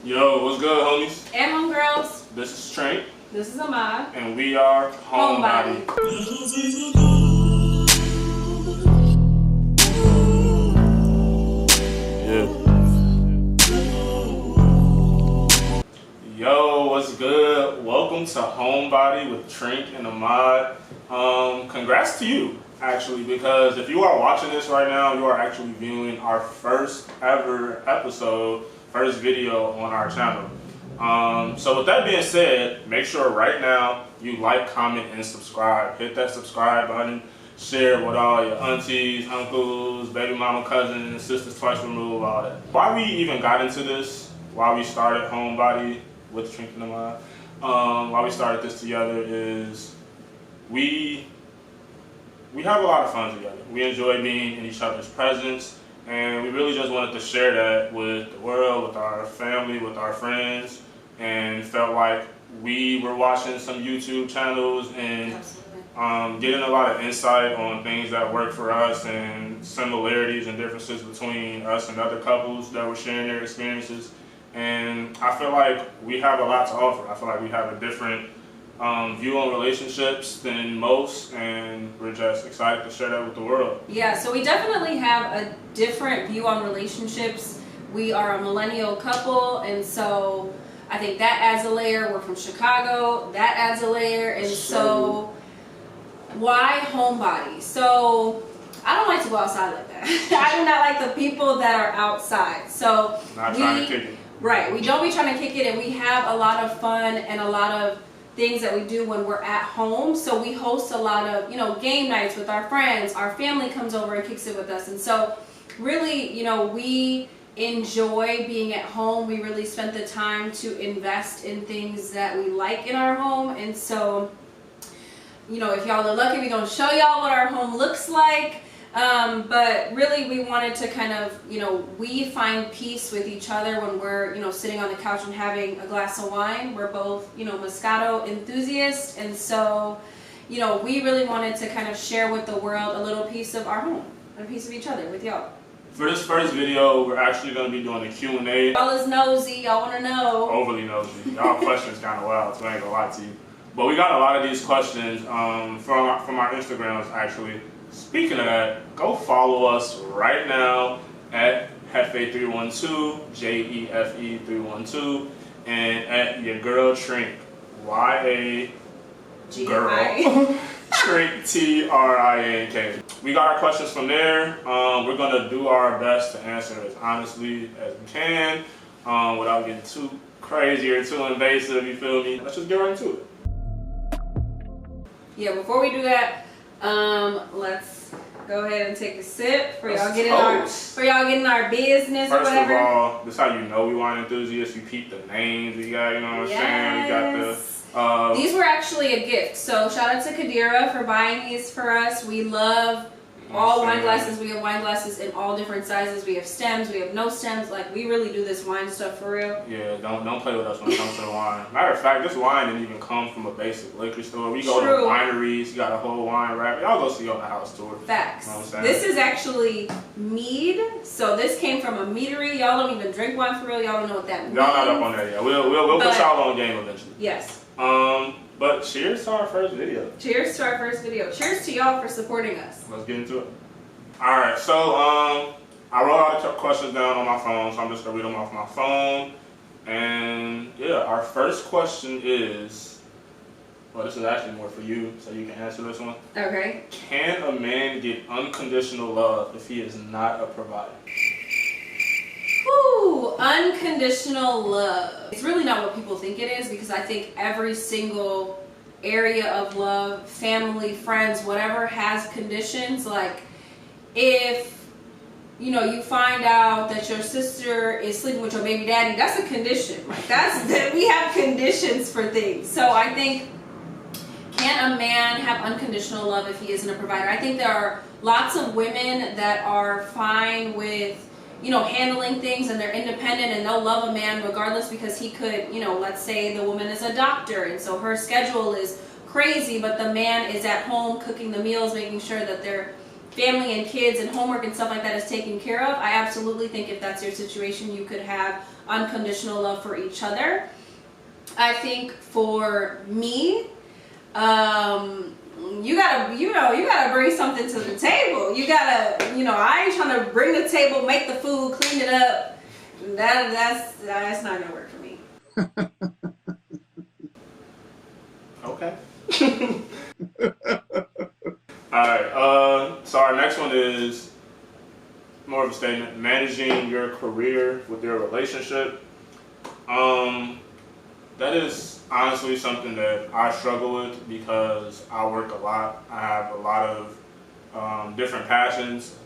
Yo, what's good, homies? And homegirls. This is Trink. This is Ahmad. And we are HomeBody. Yeah. Yo, what's good? Welcome to HomeBody with Trink and Ahmad. Congrats to you, actually, because if you are watching this right now, you are actually viewing our first ever episode, first video on our channel. So with that being said, make sure right now you like, comment, and subscribe. Hit that subscribe button. Share with all your aunties, uncles, baby mama, cousins, sisters twice removed, all that. Why we even got into this, why we started HomeBody with Trink and Ahmad, why we started this together is we have a lot of fun together. We enjoy being in each other's presence. And we really just wanted to share that with the world, with our family, with our friends, and felt like we were watching some YouTube channels and getting a lot of insight on things that work for us and similarities and differences between us and other couples that were sharing their experiences. And I feel like we have a lot to offer. I feel like we have a different view on relationships than most, and we're just excited to share that with the world. Yeah, so we definitely have a different view on relationships. We are a millennial couple, and so I think that adds a layer. We're from Chicago, that adds a layer, and so why HomeBody? So I don't like to go outside like that. I do not like the people that are outside. So not trying to kick it. Right, we don't be trying to kick it, and we have a lot of fun and a lot of things that we do when we're at home. So we host a lot of, game nights with our friends. Our family comes over and kicks it with us. And so really, we enjoy being at home. We really spent the time to invest in things that we like in our home. And so, if y'all are lucky, we're going to show y'all what our home looks like. But really we wanted to kind of, we find peace with each other when we're, sitting on the couch and having a glass of wine. We're both, Moscato enthusiasts. And so, we really wanted to kind of share with the world a little piece of our home, a piece of each other with y'all. For this first video, we're actually going to be doing a Q&A. Y'all is nosy. Y'all want to know. Overly nosy. Y'all questions kind of wild, so I ain't going to lie to you. But we got a lot of these questions from our Instagrams, actually. Speaking of that, go follow us right now at Jefe312, JEFE312, and at your girl Trink, YA girl, Trink TRINK. We got our questions from there. We're gonna do our best to answer as honestly as we can, without getting too crazy or too invasive. You feel me? Let's just get right into it. Yeah, before we do that, let's go ahead and take a sip for y'all getting our business or whatever. First of all, this is how you know we wine enthusiasts. You keep the names we got, you know what I'm saying? We got the these were actually a gift. So shout out to Kadira for buying these for us. We love all wine glasses. We have wine glasses in all different sizes. We have stems, we have no stems. Like, we really do this wine stuff for real. Yeah, don't play with us when it comes to the wine. Matter of fact, this wine didn't even come from a basic liquor store. We go to wineries, you got a whole wine rack. Y'all go see on the house tour. Facts. You know what I'm saying? This is actually mead. So this came from a meadery. Y'all don't even drink wine for real. Y'all don't know what that means. Y'all not up on that yet. We'll put y'all on game eventually. Yes. But cheers to our first video. Cheers to our first video. Cheers to y'all for supporting us. Let's get into it. Alright, so I wrote all the questions down on my phone, so I'm just going to read them off my phone. And yeah, our first question is, well, this is actually more for you, so you can answer this one. Okay. Can a man get unconditional love if he is not a provider? Ooh, unconditional love. It's really not what people think it is, because I think every single area of love, family, friends, whatever, has conditions. Like, if you find out that your sister is sleeping with your baby daddy, that's a condition. Like, we have conditions for things. So I think, can a man have unconditional love if he isn't a provider? I think there are lots of women that are fine with handling things, and they're independent, and they'll love a man regardless, because he could, let's say the woman is a doctor, and so her schedule is crazy, but the man is at home cooking the meals, making sure that they're family and kids and homework and stuff like that is taken care of, I absolutely think if that's your situation, you could have unconditional love for each other. I think for me, you gotta bring something to the table. You gotta, I ain't trying to bring the table, make the food, clean it up. That's not gonna work for me. Okay. Alright, so our next one is more of a statement. Managing your career with your relationship. That is honestly something that I struggle with because I work a lot. I have a lot of different passions.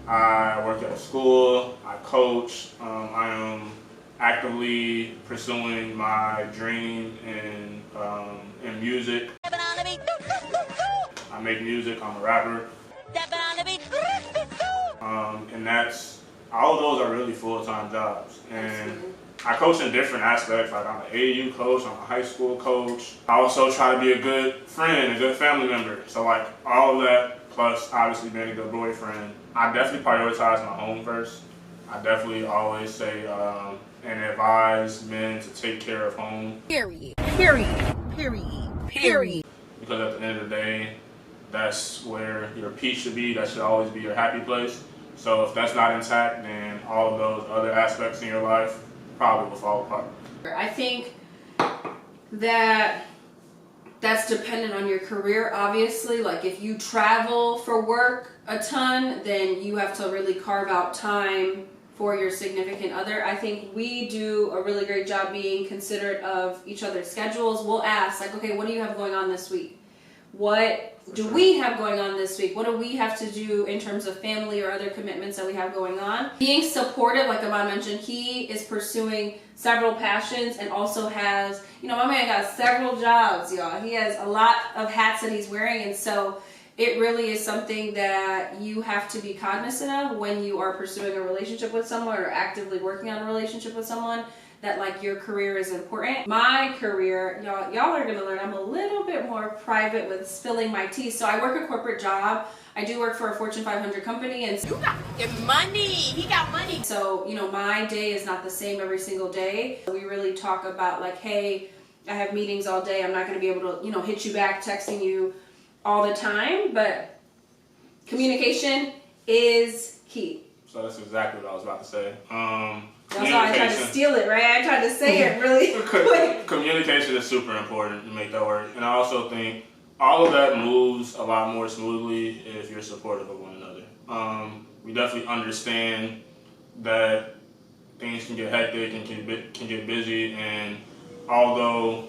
I work at a school, I coach, I am actively pursuing my dream in music. I make music, I'm a rapper. And all of those are really full-time jobs. And I coach in different aspects, like I'm an AAU coach, I'm a high school coach. I also try to be a good friend, a good family member. So like all of that, plus obviously being a good boyfriend, I definitely prioritize my home first. I definitely always say and advise men to take care of home. Period. Period. Period. Period. Because at the end of the day, that's where your peace should be. That should always be your happy place. So if that's not intact, then all of those other aspects in your life probably will fall apart. I think that that's dependent on your career, obviously. Like if you travel for work a ton, then you have to really carve out time for your significant other. I think we do a really great job being considerate of each other's schedules. We'll ask, like, okay, what do you have going on this week? What do we have going on this week? What do we have to do in terms of family or other commitments that we have going on? Being supportive, like Ahmad mentioned, he is pursuing several passions and also has, my man got several jobs, y'all. He has a lot of hats that he's wearing, and so it really is something that you have to be cognizant of when you are pursuing a relationship with someone or actively working on a relationship with someone, that like your career is important. My career, y'all are gonna learn I'm a little bit more private with spilling my tea. So I work a corporate job. I do work for a Fortune 500 company, and You got money. He got money. so, my day is not the same every single day. We really talk about like, hey, I have meetings all day. I'm not gonna be able to, hit you back, texting you all the time, but communication is key. So that's exactly what I was about to say. That's why I tried to steal it, right? I tried to say it really quick. Communication is super important to make that work. And I also think all of that moves a lot more smoothly if you're supportive of one another. We definitely understand that things can get hectic and can get busy, and although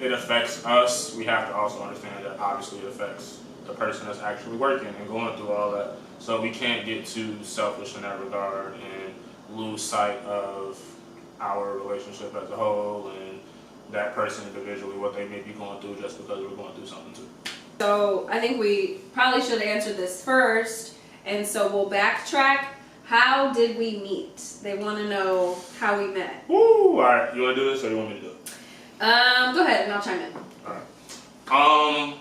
it affects us, we have to also understand that obviously it affects the person that's actually working and going through all that. So we can't get too selfish in that regard and lose sight of our relationship as a whole and that person individually, what they may be going through just because we're going through something too. So I think we probably should answer this first, and so we'll backtrack. How did we meet? They want to know how we met. Woo! All right, you want to do this or you want me to do it? Go ahead and I'll chime in. All right.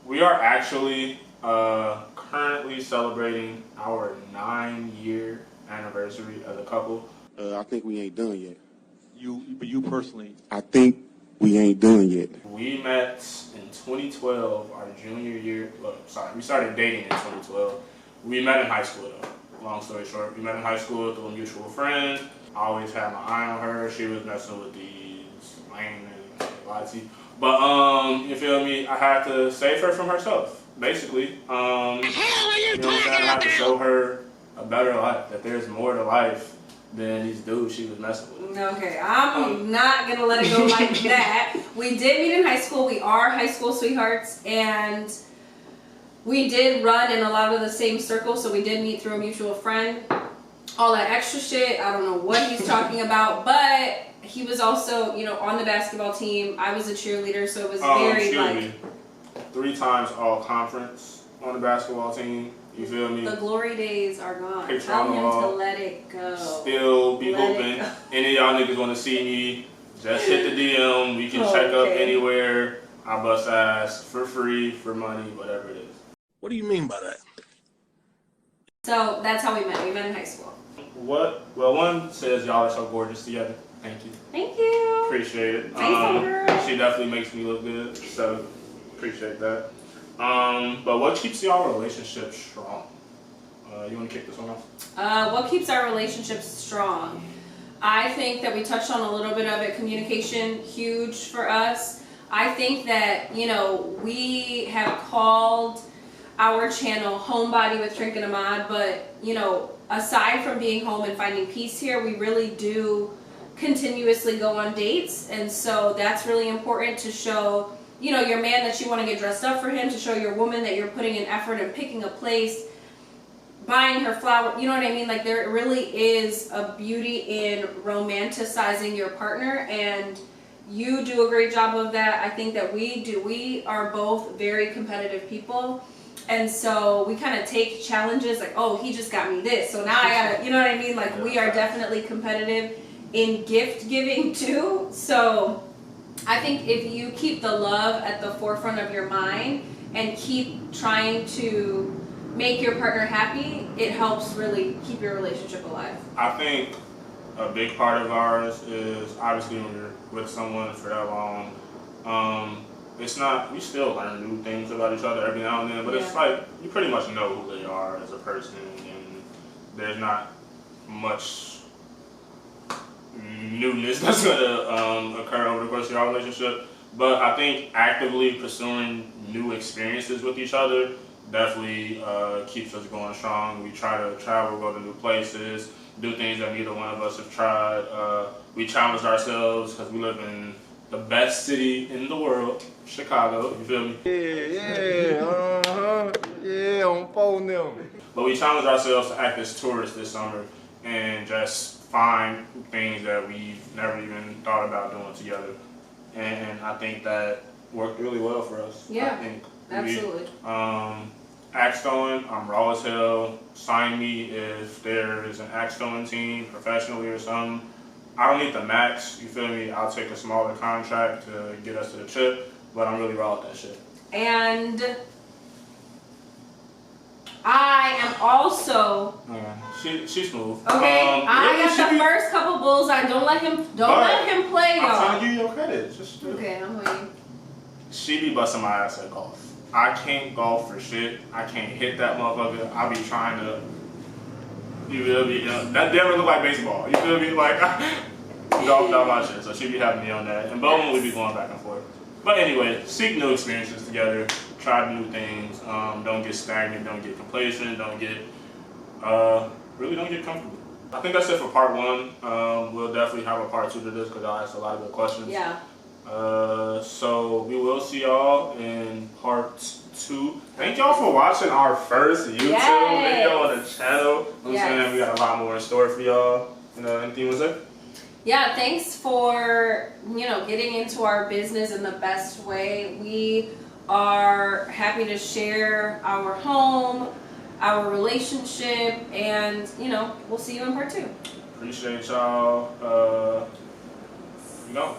We are actually currently celebrating our 9-year anniversary as a couple. I think we ain't done yet. You personally? I think we ain't done yet. We met in 2012, our junior year. We started dating in 2012. We met in high school though. Long story short, we met in high school through a mutual friend. I always had my eye on her. She was messing with these lame and but you feel me? I had to save her from herself, basically. I had to show her a better life. That there's more to life than these dudes she was messing with. Okay, I'm not gonna let it go like that. We did meet in high school. We are high school sweethearts, and we did run in a lot of the same circles. So we did meet through a mutual friend. All that extra shit, I don't know what he's talking about, but he was also, on the basketball team. I was a cheerleader, so it was very like 3 times all conference on the basketball team. You feel me? The glory days are gone. Picture Tell on the him wall. to let it go. Still be hooping. Any of y'all niggas want to see me? Just hit the DM. We can check up anywhere. I bust ass for free, for money, whatever it is. What do you mean by that? So that's how we met. We met in high school. What? Well, one says y'all are so gorgeous together. Thank you. Thank you. Appreciate it. Thanks, girl. She definitely makes me look good, so appreciate that. But what keeps y'all relationship strong? You want to kick this one off? What keeps our relationship strong? I think that we touched on a little bit of it. Communication, huge for us. I think that, you know, we have called our channel HomeBody with Trink Ahmad, but, you know, aside from being home and finding peace here, we really do continuously go on dates, and so that's really important to show, you know, your man that you want to get dressed up for him, to show your woman that you're putting an effort in picking a place, buying her flower, you know what I mean? Like, there really is a beauty in romanticizing your partner, and you do a great job of that. I think that we do. We are both very competitive people, and so we kind of take challenges like, oh, he just got me this, so now I gotta, you know what I mean? Like, we are definitely competitive in gift giving too. So I think if you keep the love at the forefront of your mind and keep trying to make your partner happy, it helps really keep your relationship alive. I think a big part of ours is obviously when you're with someone for that long, it's not, we still learn new things about each other every now and then, but it's like you pretty much know who they are as a person, and there's not much newness that's gonna occur over the course of your relationship. But I think actively pursuing new experiences with each other definitely keeps us going strong. We try to travel, go to new places, do things that neither one of us have tried. We challenged ourselves because we live in the best city in the world, Chicago, you feel me? Yeah, on phone them. But we challenged ourselves to act as tourists this summer and just find things that we've never even thought about doing together. And I think that worked really well for us. Yeah, I think absolutely. Axe throwing, I'm raw as hell. Sign me if there is an axe throwing team professionally or something. I don't need the max, you feel me? I'll take a smaller contract to get us to the trip, but I'm really raw with that shit. And I am also She's smooth. okay. I yeah, got the first couple bullseye. Don't let him play, I'm y'all. trying to give you your credit. Just Okay, I'm waiting. She be busting my ass at golf. I can't golf for shit. I can't hit that motherfucker. I be trying to. You feel me? That never look like baseball. You feel me? Like golf not my shit. So she be having me on that, and Bowman we be going back and forth. But anyway, seek new experiences together. Try new things. Don't get stagnant. Don't get complacent. Don't get really don't get comfortable. I think that's it for part one. We'll definitely have a part two to this because I asked a lot of good questions. Yeah. So we will see y'all in part two. Thank y'all for watching our first YouTube video on the channel. I'm saying we got a lot more in store for y'all. Anything you want to say? Yeah, thanks for, you know, getting into our business in the best way. We are happy to share our home, our relationship, and, you know, we'll see you in part two. Appreciate y'all. You know.